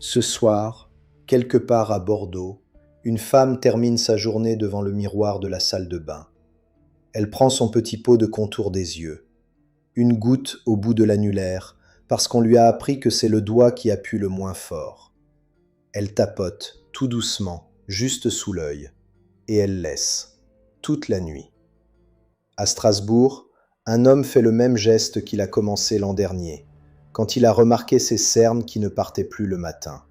Ce soir, quelque part à Bordeaux, une femme termine sa journée devant le miroir de la salle de bain. Elle prend son petit pot de contour des yeux, une goutte au bout de l'annulaire, parce qu'on lui a appris que c'est le doigt qui appuie le moins fort. Elle tapote, tout doucement, juste sous l'œil, et elle laisse, toute la nuit. À Strasbourg, un homme fait le même geste qu'il a commencé l'an dernier, quand il a remarqué ses cernes qui ne partaient plus le matin.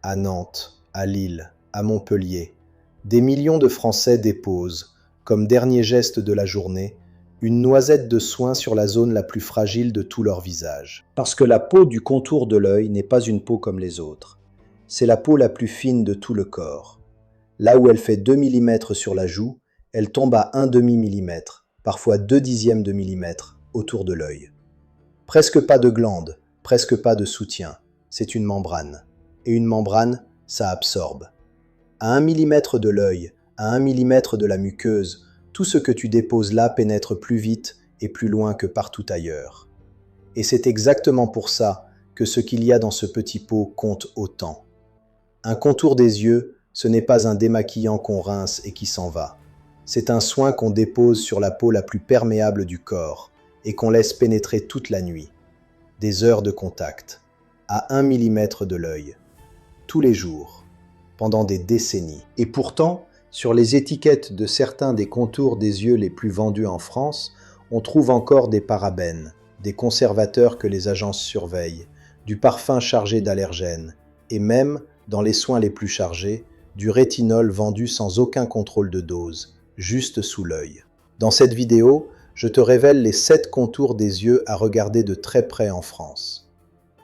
À Nantes, à Lille, à Montpellier, des millions de Français déposent, comme dernier geste de la journée, une noisette de soin sur la zone la plus fragile de tout leur visage. Parce que la peau du contour de l'œil n'est pas une peau comme les autres. C'est la peau la plus fine de tout le corps. Là où elle fait 2 mm sur la joue, elle tombe à 1/2 mm, parfois 2/10 de millimètre, autour de l'œil. Presque pas de glande, presque pas de soutien, c'est une membrane. Et une membrane, ça absorbe. À 1 mm de l'œil, à 1 mm de la muqueuse, tout ce que tu déposes là pénètre plus vite et plus loin que partout ailleurs. Et c'est exactement pour ça que ce qu'il y a dans ce petit pot compte autant. Un contour des yeux, ce n'est pas un démaquillant qu'on rince et qui s'en va. C'est un soin qu'on dépose sur la peau la plus perméable du corps et qu'on laisse pénétrer toute la nuit. Des heures de contact, à 1 mm de l'œil, tous les jours, pendant des décennies. Et pourtant, sur les étiquettes de certains des contours des yeux les plus vendus en France, on trouve encore des parabènes, des conservateurs que les agences surveillent, du parfum chargé d'allergènes, et même, dans les soins les plus chargés, du rétinol vendu sans aucun contrôle de dose, juste sous l'œil. Dans cette vidéo, je te révèle les 7 contours des yeux à regarder de très près en France,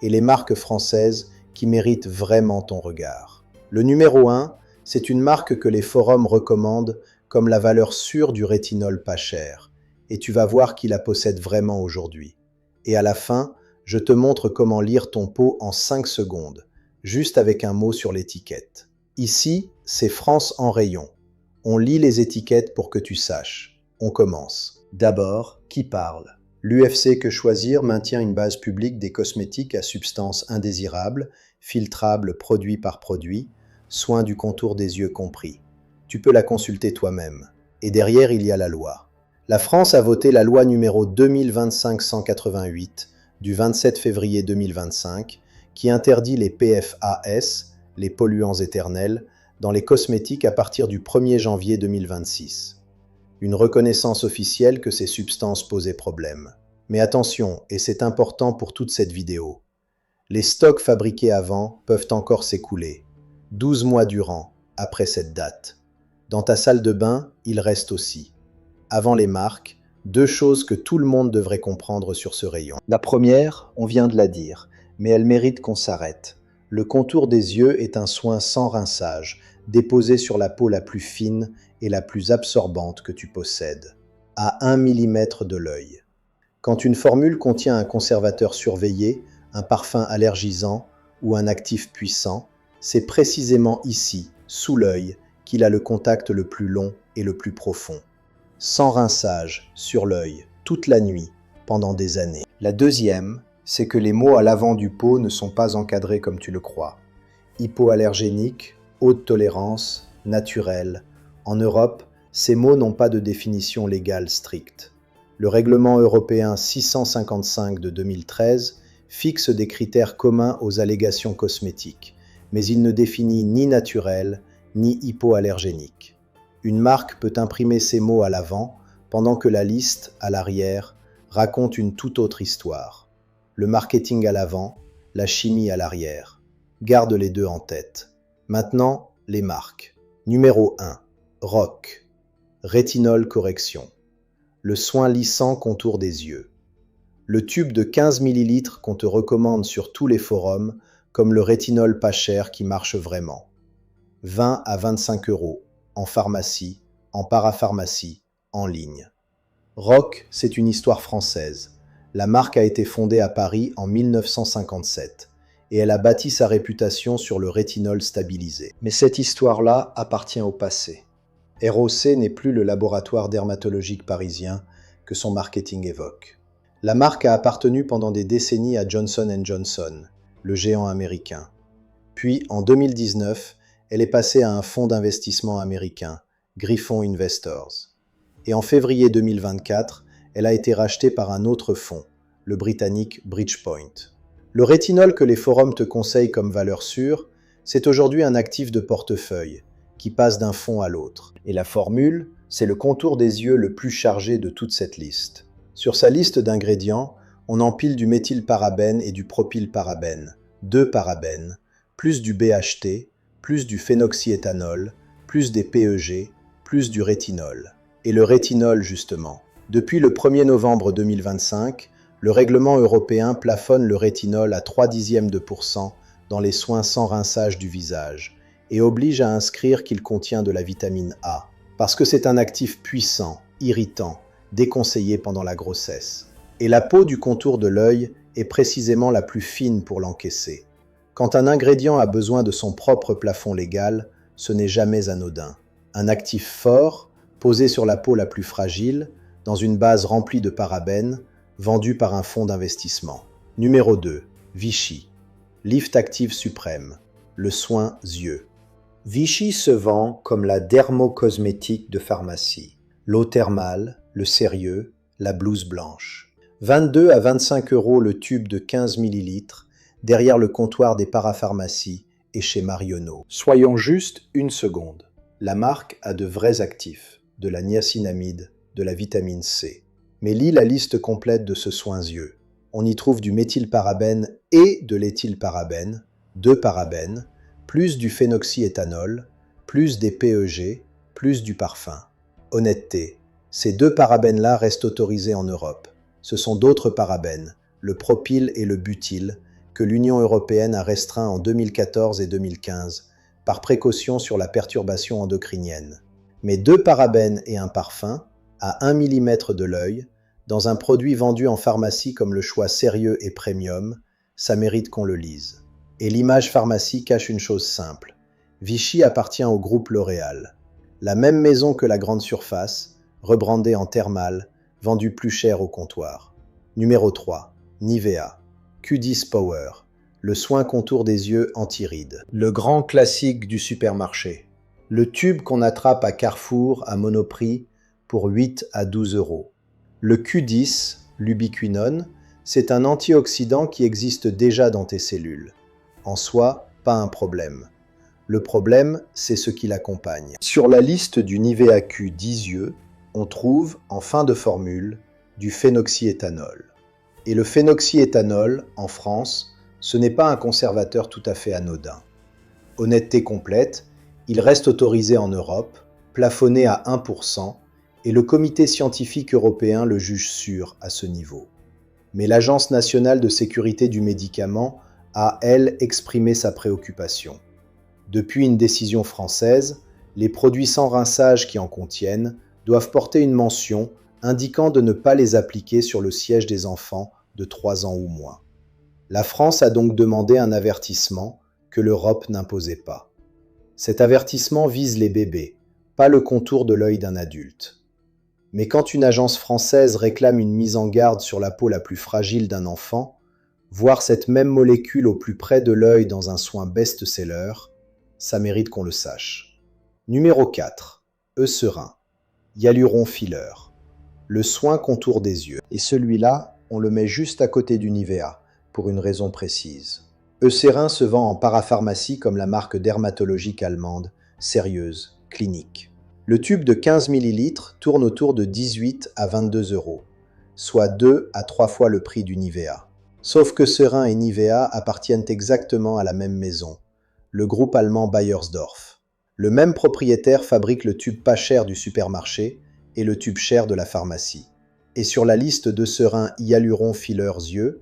et les marques françaises qui méritent vraiment ton regard. Le numéro 1, c'est une marque que les forums recommandent comme la valeur sûre du rétinol pas cher, et tu vas voir qui la possède vraiment aujourd'hui. Et à la fin, je te montre comment lire ton pot en 5 secondes, juste avec un mot sur l'étiquette. Ici, c'est France en rayon. On lit les étiquettes pour que tu saches. On commence. D'abord, qui parle? L'UFC Que Choisir maintient une base publique des cosmétiques à substances indésirables, filtrables produit par produit, soins du contour des yeux compris. Tu peux la consulter toi-même. Et derrière, il y a la loi. La France a voté la loi numéro 2025-188 du 27 février 2025 qui interdit les PFAS, les polluants éternels, dans les cosmétiques à partir du 1er janvier 2026. Une reconnaissance officielle que ces substances posaient problème. Mais attention, et c'est important pour toute cette vidéo, les stocks fabriqués avant peuvent encore s'écouler, 12 mois durant, après cette date. Dans ta salle de bain, il reste aussi, avant les marques, 2 choses que tout le monde devrait comprendre sur ce rayon. La première, on vient de la dire, mais elle mérite qu'on s'arrête. Le contour des yeux est un soin sans rinçage, déposé sur la peau la plus fine et la plus absorbante que tu possèdes, à 1 mm de l'œil. Quand une formule contient un conservateur surveillé, un parfum allergisant ou un actif puissant, c'est précisément ici, sous l'œil, qu'il a le contact le plus long et le plus profond. Sans rinçage, sur l'œil, toute la nuit, pendant des années. La deuxième, c'est que les mots à l'avant du pot ne sont pas encadrés comme tu le crois. Hypoallergénique, haute tolérance, naturel. En Europe, ces mots n'ont pas de définition légale stricte. Le règlement européen 655 de 2013 fixe des critères communs aux allégations cosmétiques, mais il ne définit ni naturel, ni hypoallergénique. Une marque peut imprimer ces mots à l'avant, pendant que la liste, à l'arrière, raconte une toute autre histoire. Le marketing à l'avant, la chimie à l'arrière. Garde les deux en tête. Maintenant, les marques. Numéro 1. ROC. Rétinol correction. Le soin lissant contour des yeux. Le tube de 15 ml qu'on te recommande sur tous les forums, comme le rétinol pas cher qui marche vraiment. 20 à 25 €, en pharmacie, en parapharmacie, en ligne. ROC, c'est une histoire française. La marque a été fondée à Paris en 1957 et elle a bâti sa réputation sur le rétinol stabilisé. Mais cette histoire-là appartient au passé. ROC n'est plus le laboratoire dermatologique parisien que son marketing évoque. La marque a appartenu pendant des décennies à Johnson & Johnson, le géant américain. Puis, en 2019, elle est passée à un fonds d'investissement américain, Griffon Investors. Et en février 2024, elle a été rachetée par un autre fonds, le britannique Bridgepoint. Le rétinol que les forums te conseillent comme valeur sûre, c'est aujourd'hui un actif de portefeuille qui passe d'un fonds à l'autre. Et la formule, c'est le contour des yeux le plus chargé de toute cette liste. Sur sa liste d'ingrédients, on empile du méthylparabène et du propylparabène, 2 parabènes, plus du BHT, plus du phénoxyéthanol, plus des PEG, plus du rétinol. Et le rétinol, justement. Depuis le 1er novembre 2025, le règlement européen plafonne le rétinol à 0,3% dans les soins sans rinçage du visage et oblige à inscrire qu'il contient de la vitamine A, parce que c'est un actif puissant, irritant, déconseillé pendant la grossesse. Et la peau du contour de l'œil est précisément la plus fine pour l'encaisser. Quand un ingrédient a besoin de son propre plafond légal, ce n'est jamais anodin. Un actif fort, posé sur la peau la plus fragile, dans une base remplie de parabènes, vendu par un fonds d'investissement. Numéro 2. Vichy. Lift Active Suprême. Le soin yeux. Vichy se vend comme la dermocosmétique de pharmacie. L'eau thermale, le sérieux, la blouse blanche. 22 à 25 € le tube de 15 ml, derrière le comptoir des parapharmacies et chez Marionneau. Soyons juste une seconde. La marque a de vrais actifs, de la niacinamide, de la vitamine C. Mais lis la liste complète de ce soin yeux. On y trouve du méthylparabène et de l'éthylparabène, 2 parabènes, plus du phénoxyéthanol, plus des PEG, plus du parfum. Honnêteté, ces 2 parabènes-là restent autorisés en Europe. Ce sont d'autres parabènes, le propyl et le butyl, que l'Union européenne a restreints en 2014 et 2015, par précaution sur la perturbation endocrinienne. Mais 2 parabènes et un parfum, à 1 mm de l'œil, dans un produit vendu en pharmacie comme le choix sérieux et premium, ça mérite qu'on le lise. Et l'image pharmacie cache une chose simple. Vichy appartient au groupe L'Oréal. La même maison que la grande surface, rebrandée en thermal, vendue plus cher au comptoir. Numéro 3. Nivea. Q10 Power. Le soin contour des yeux anti-rides. Le grand classique du supermarché. Le tube qu'on attrape à Carrefour à Monoprix pour 8 à 12 €. Le Q10, l'ubiquinone, c'est un antioxydant qui existe déjà dans tes cellules. En soi, pas un problème. Le problème, c'est ce qui l'accompagne. Sur la liste du Nivea Q10 yeux, on trouve, en fin de formule, du phénoxyéthanol. Et le phénoxyéthanol, en France, ce n'est pas un conservateur tout à fait anodin. Honnêteté complète, il reste autorisé en Europe, plafonné à 1%, et le comité scientifique européen le juge sûr à ce niveau. Mais l'Agence nationale de sécurité du médicament a, elle, exprimé sa préoccupation. Depuis une décision française, les produits sans rinçage qui en contiennent doivent porter une mention indiquant de ne pas les appliquer sur le siège des enfants de 3 ans ou moins. La France a donc demandé un avertissement que l'Europe n'imposait pas. Cet avertissement vise les bébés, pas le contour de l'œil d'un adulte. Mais quand une agence française réclame une mise en garde sur la peau la plus fragile d'un enfant, voir cette même molécule au plus près de l'œil dans un soin best-seller, ça mérite qu'on le sache. Numéro 4. Eucerin. Hyaluron Filler. Le soin contour des yeux. Et celui-là, on le met juste à côté du Nivea, pour une raison précise. Eucerin se vend en parapharmacie comme la marque dermatologique allemande, sérieuse, clinique. Le tube de 15 ml tourne autour de 18 à 22 €, soit 2 à 3 fois le prix du Nivea. Sauf que Eucerin et Nivea appartiennent exactement à la même maison, le groupe allemand Beiersdorf. Le même propriétaire fabrique le tube pas cher du supermarché et le tube cher de la pharmacie. Et sur la liste d'Eucerin Hyaluron Fillers yeux,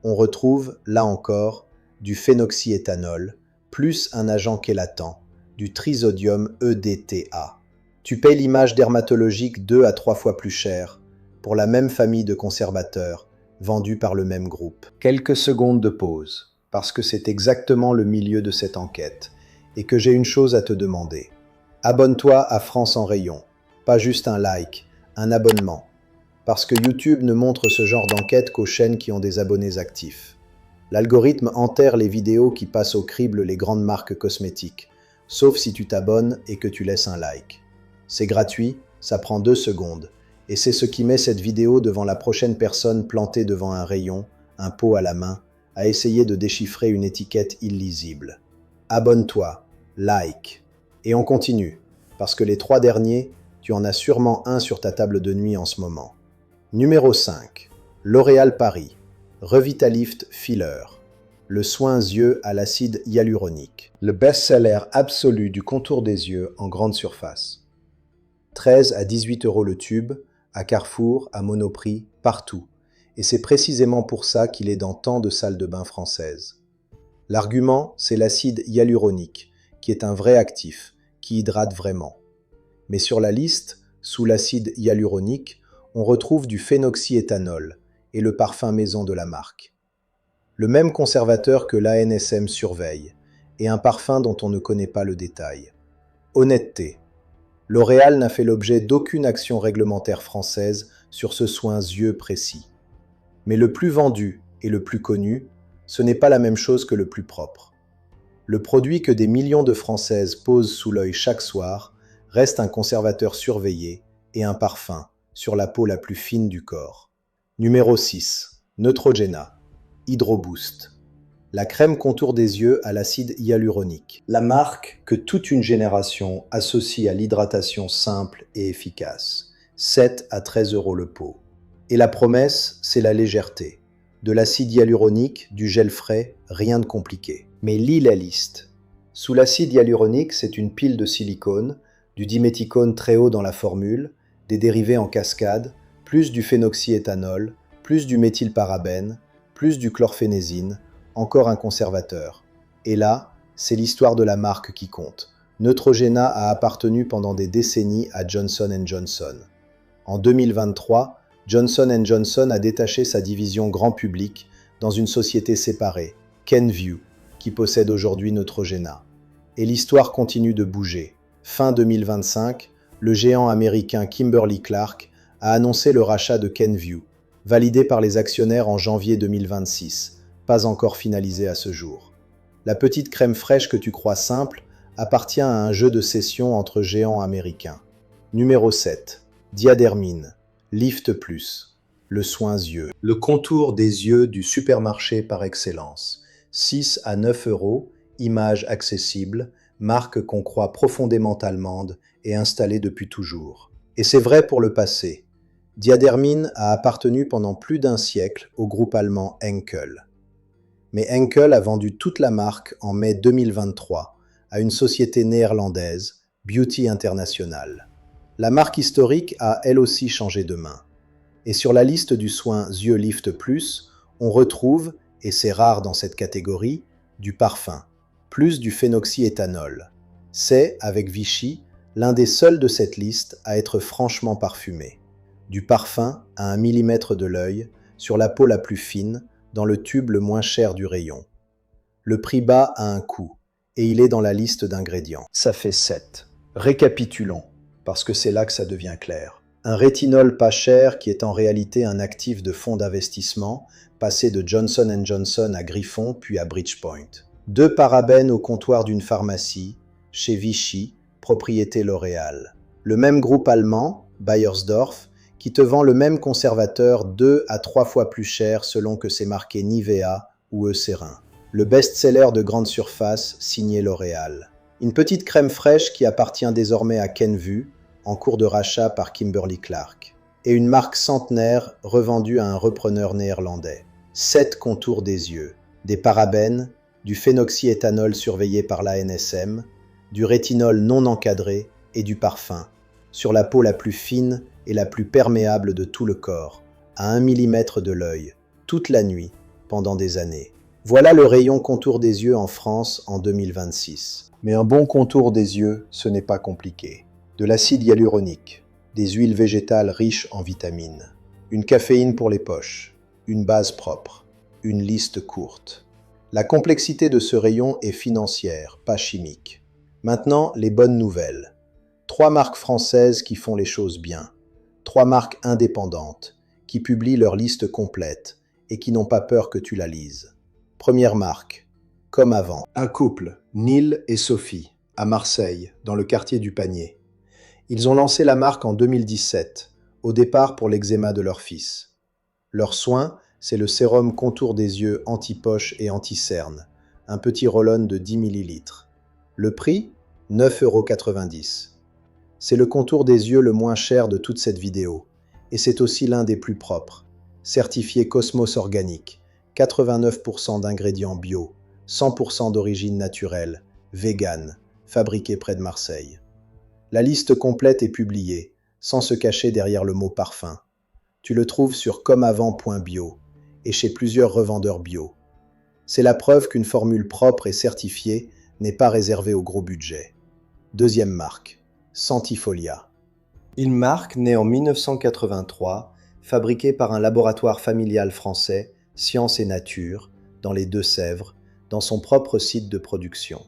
on retrouve, là encore, du phénoxyéthanol, plus un agent chélatant, du trisodium EDTA. Tu payes l'image dermatologique 2 à 3 fois plus cher, pour la même famille de conservateurs, vendus par le même groupe. Quelques secondes de pause, parce que c'est exactement le milieu de cette enquête, et que j'ai une chose à te demander. Abonne-toi à France en rayon, pas juste un like, un abonnement, parce que YouTube ne montre ce genre d'enquête qu'aux chaînes qui ont des abonnés actifs. L'algorithme enterre les vidéos qui passent au crible les grandes marques cosmétiques, sauf si tu t'abonnes et que tu laisses un like. C'est gratuit, ça prend 2 secondes, et c'est ce qui met cette vidéo devant la prochaine personne plantée devant un rayon, un pot à la main, à essayer de déchiffrer une étiquette illisible. Abonne-toi, like, et on continue, parce que les 3 derniers, tu en as sûrement un sur ta table de nuit en ce moment. Numéro 5. L'Oréal Paris. Revitalift Filler. Le soin yeux à l'acide hyaluronique. Le best-seller absolu du contour des yeux en grande surface. 13 à 18 € le tube, à Carrefour, à Monoprix, partout. Et c'est précisément pour ça qu'il est dans tant de salles de bain françaises. L'argument, c'est l'acide hyaluronique, qui est un vrai actif, qui hydrate vraiment. Mais sur la liste, sous l'acide hyaluronique, on retrouve du phénoxyéthanol et le parfum maison de la marque. Le même conservateur que l'ANSM surveille, et un parfum dont on ne connaît pas le détail. Honnêteté. L'Oréal n'a fait l'objet d'aucune action réglementaire française sur ce soin yeux précis. Mais le plus vendu et le plus connu, ce n'est pas la même chose que le plus propre. Le produit que des millions de Françaises posent sous l'œil chaque soir reste un conservateur surveillé et un parfum sur la peau la plus fine du corps. Numéro 6. Neutrogena. Hydro-Boost. La crème contour des yeux à l'acide hyaluronique. La marque que toute une génération associe à l'hydratation simple et efficace. 7 à 13 € le pot. Et la promesse, c'est la légèreté. De l'acide hyaluronique, du gel frais, rien de compliqué. Mais lis la liste. Sous l'acide hyaluronique, c'est une pile de silicone, du diméthicone très haut dans la formule, des dérivés en cascade, plus du phénoxyéthanol, plus du méthylparabène, plus du chlorphénésine, encore un conservateur. Et là, c'est l'histoire de la marque qui compte. Neutrogena a appartenu pendant des décennies à Johnson & Johnson. En 2023, Johnson & Johnson a détaché sa division grand public dans une société séparée, Kenvue, qui possède aujourd'hui Neutrogena. Et l'histoire continue de bouger. Fin 2025, le géant américain Kimberly-Clark a annoncé le rachat de Kenvue, validé par les actionnaires en janvier 2026, pas encore finalisé à ce jour. La petite crème fraîche que tu crois simple appartient à un jeu de cession entre géants américains. Numéro 7. Diadermine. Lift Plus. Le soin yeux. Le contour des yeux du supermarché par excellence. 6 à 9 €, image accessible, marque qu'on croit profondément allemande et installée depuis toujours. Et c'est vrai pour le passé. Diadermine a appartenu pendant plus d'un siècle au groupe allemand Henkel. Mais Henkel a vendu toute la marque en mai 2023 à une société néerlandaise, Beauty International. La marque historique a elle aussi changé de main. Et sur la liste du soin Yeux Lift Plus, on retrouve, et c'est rare dans cette catégorie, du parfum, plus du phénoxyéthanol. C'est, avec Vichy, l'un des seuls de cette liste à être franchement parfumé. Du parfum à 1 mm de l'œil, sur la peau la plus fine, dans le tube le moins cher du rayon. Le prix bas a un coût, et il est dans la liste d'ingrédients. Ça fait 7. Récapitulons, parce que c'est là que ça devient clair. Un rétinol pas cher qui est en réalité un actif de fonds d'investissement, passé de Johnson & Johnson à Griffon puis à Bridgepoint. 2 parabènes au comptoir d'une pharmacie, chez Vichy, propriété L'Oréal. Le même groupe allemand, Beiersdorf, qui te vend le même conservateur 2 à 3 fois plus cher selon que c'est marqué Nivea ou Eucerin. Le best-seller de grande surface, signé L'Oréal. Une petite crème fraîche qui appartient désormais à Kenvue, en cours de rachat par Kimberly-Clark. Et une marque centenaire revendue à un repreneur néerlandais. 7 contours des yeux, des parabènes, du phénoxyéthanol surveillé par l'ANSM, du rétinol non encadré et du parfum, sur la peau la plus fine et la plus perméable de tout le corps, à 1 mm de l'œil, toute la nuit, pendant des années. Voilà le rayon contour des yeux en France en 2026. Mais un bon contour des yeux, ce n'est pas compliqué. De l'acide hyaluronique, des huiles végétales riches en vitamines, une caféine pour les poches, une base propre, une liste courte. La complexité de ce rayon est financière, pas chimique. Maintenant, les bonnes nouvelles. 3 marques françaises qui font les choses bien. 3 marques indépendantes, qui publient leur liste complète et qui n'ont pas peur que tu la lises. Première marque, Comme avant. Un couple, Neil et Sophie, à Marseille, dans le quartier du Panier. Ils ont lancé la marque en 2017, au départ pour l'eczéma de leur fils. Leur soin, c'est le sérum contour des yeux anti-poche et anti-cerne, un petit roll-on de 10 ml. Le prix, 9,90 €. C'est le contour des yeux le moins cher de toute cette vidéo, et c'est aussi l'un des plus propres. Certifié Cosmos Organique, 89% d'ingrédients bio, 100% d'origine naturelle, vegan, fabriqué près de Marseille. La liste complète est publiée, sans se cacher derrière le mot parfum. Tu le trouves sur comeavant.bio et chez plusieurs revendeurs bio. C'est la preuve qu'une formule propre et certifiée n'est pas réservée au gros budget. Deuxième marque, Sentifolia. Une marque née en 1983, fabriquée par un laboratoire familial français, Science et Nature, dans les Deux-Sèvres, dans son propre site de production.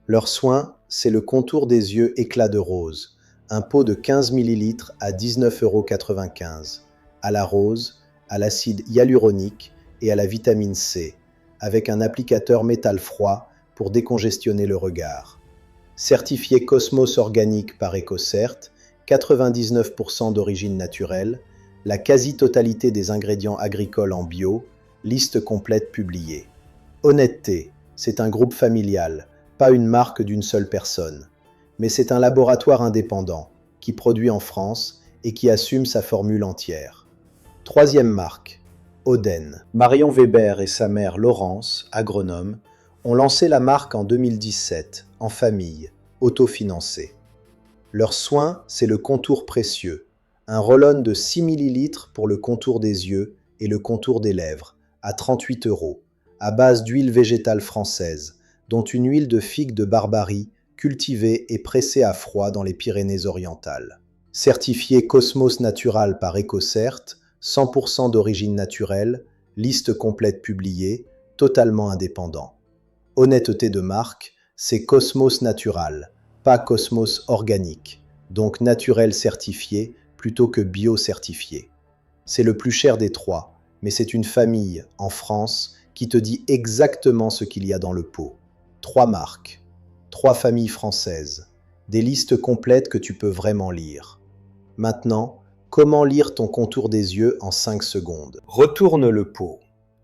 Leur soin, c'est le contour des yeux éclat de rose, un pot de 15 ml à 19,95 €, à la rose, à l'acide hyaluronique et à la vitamine C, avec un applicateur métal froid pour décongestionner le regard. Certifié Cosmos Organique par EcoCert, 99% d'origine naturelle, la quasi-totalité des ingrédients agricoles en bio, liste complète publiée. Honnêteté, c'est un groupe familial, pas une marque d'une seule personne. Mais c'est un laboratoire indépendant, qui produit en France et qui assume sa formule entière. Troisième marque, Oden. Marion Weber et sa mère Laurence, agronome, ont lancé la marque en 2017, en famille, autofinancée. Leur soin, c'est le contour précieux, un roll-on de 6 ml pour le contour des yeux et le contour des lèvres, à 38 €, à base d'huile végétale française, dont une huile de figue de Barbarie, cultivée et pressée à froid dans les Pyrénées-Orientales. Certifié Cosmos Natural par EcoCert, 100% d'origine naturelle, liste complète publiée, totalement indépendant. Honnêteté de marque, c'est Cosmos Natural, pas Cosmos Organique, donc naturel certifié plutôt que bio certifié. C'est le plus cher des trois, mais c'est une famille, en France, qui te dit exactement ce qu'il y a dans le pot. 3 marques, 3 familles françaises, des listes complètes que tu peux vraiment lire. Maintenant, comment lire ton contour des yeux en 5 secondes? Retourne le pot.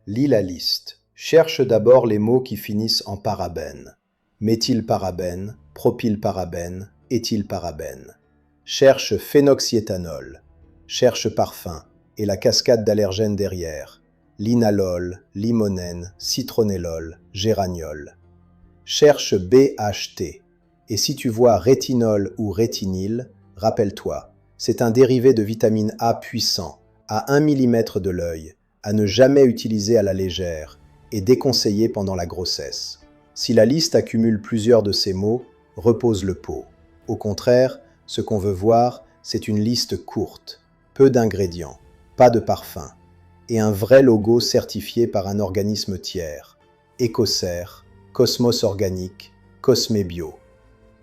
Lis la liste. Cherche d'abord les mots qui finissent en parabène. Méthylparabène, propylparabène, éthylparabène. Cherche phénoxyéthanol. Cherche parfum et la cascade d'allergènes derrière. Linalol, limonène, citronellol, géraniol. Cherche BHT. Et si tu vois rétinol ou rétinyle, rappelle-toi, c'est un dérivé de vitamine A puissant, à 1 mm de l'œil, à ne jamais utiliser à la légère et déconseillé pendant la grossesse. Si la liste accumule plusieurs de ces mots, repose le pot. Au contraire, ce qu'on veut voir, c'est une liste courte, peu d'ingrédients, pas de parfum, et un vrai logo certifié par un organisme tiers, EcoCert, Cosmos Organique, Cosmebio.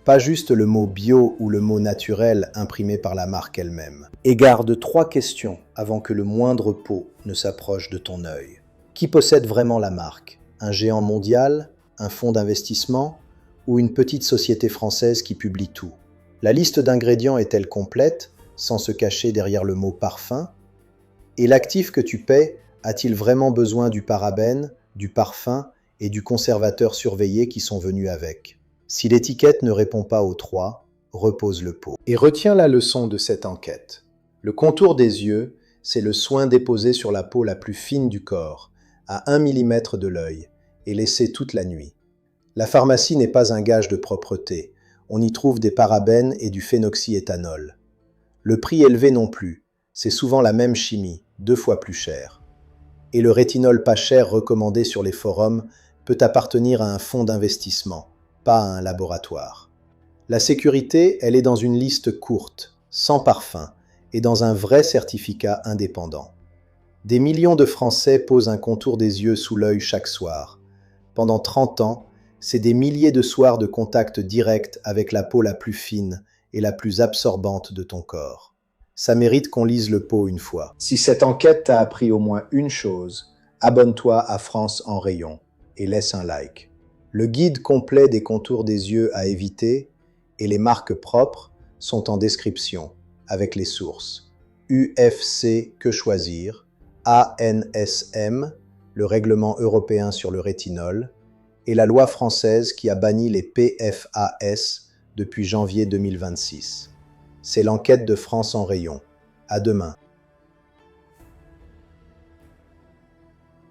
Pas juste le mot bio ou le mot naturel imprimé par la marque elle-même. Et garde 3 questions avant que le moindre pot ne s'approche de ton œil. Qui possède vraiment la marque? Un géant mondial? Un fonds d'investissement? Ou une petite société française qui publie tout? La liste d'ingrédients est-elle complète, sans se cacher derrière le mot parfum? Et l'actif que tu paies a-t-il vraiment besoin du parabène, du parfum et du conservateur surveillé qui sont venus avec? Si l'étiquette ne répond pas aux 3, repose le pot. Et retiens la leçon de cette enquête. Le contour des yeux, c'est le soin déposé sur la peau la plus fine du corps, à 1 mm de l'œil, et laissé toute la nuit. La pharmacie n'est pas un gage de propreté. On y trouve des parabènes et du phénoxyéthanol. Le prix élevé non plus. C'est souvent la même chimie, 2 fois plus cher. Et le rétinol pas cher recommandé sur les forums peut appartenir à un fonds d'investissement, pas à un laboratoire. La sécurité, elle est dans une liste courte, sans parfum, et dans un vrai certificat indépendant. Des millions de Français posent un contour des yeux sous l'œil chaque soir. Pendant 30 ans, c'est des milliers de soirs de contact direct avec la peau la plus fine et la plus absorbante de ton corps. Ça mérite qu'on lise le pot une fois. Si cette enquête t'a appris au moins une chose, abonne-toi à France en rayon. et laisse un like. Le guide complet des contours des yeux à éviter et les marques propres sont en description, avec les sources. UFC Que choisir, ANSM, le règlement européen sur le rétinol, et la loi française qui a banni les PFAS depuis janvier 2026. C'est l'enquête de France en rayon. À demain.